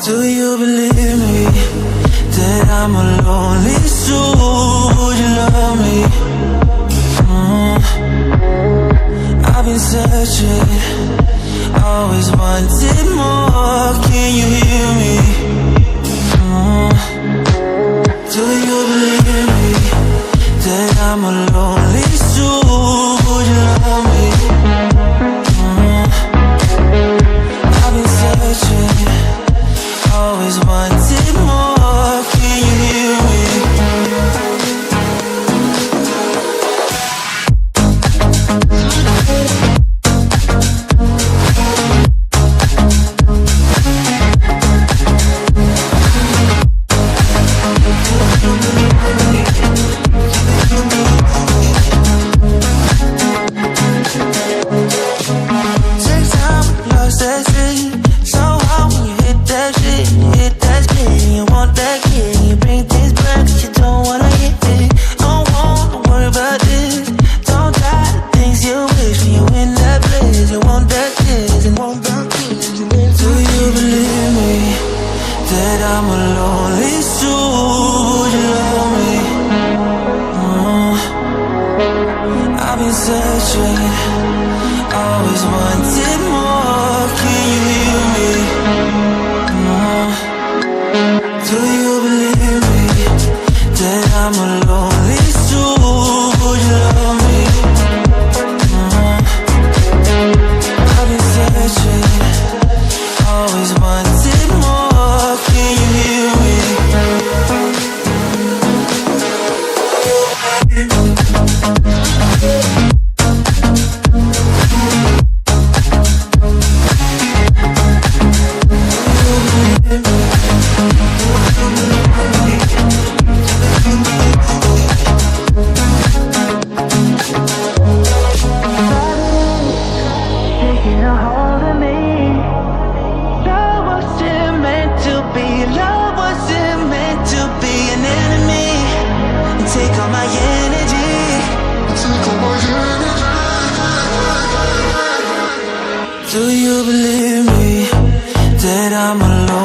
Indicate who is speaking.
Speaker 1: Do you believe me that I'm a lonely soul? Would you love me? I've been searching, always wanted more. Can you hear me? Do you believe me that I'm a lonely soul? Would you love me? I've been searching, always wanted more. Can you hear me? I'm a lonely soul, would you love me? I've been searching, always wanted more. Can you hear me? Do you believe me that I'm a lonely soul? Would you love me? I've been searching, always wanted more. Can you hear me? Taking a hold of me. Love wasn't meant to be. Love wasn't meant to be an enemy. And take all my energy. Take all my energy. Do you believe me that I'm alone?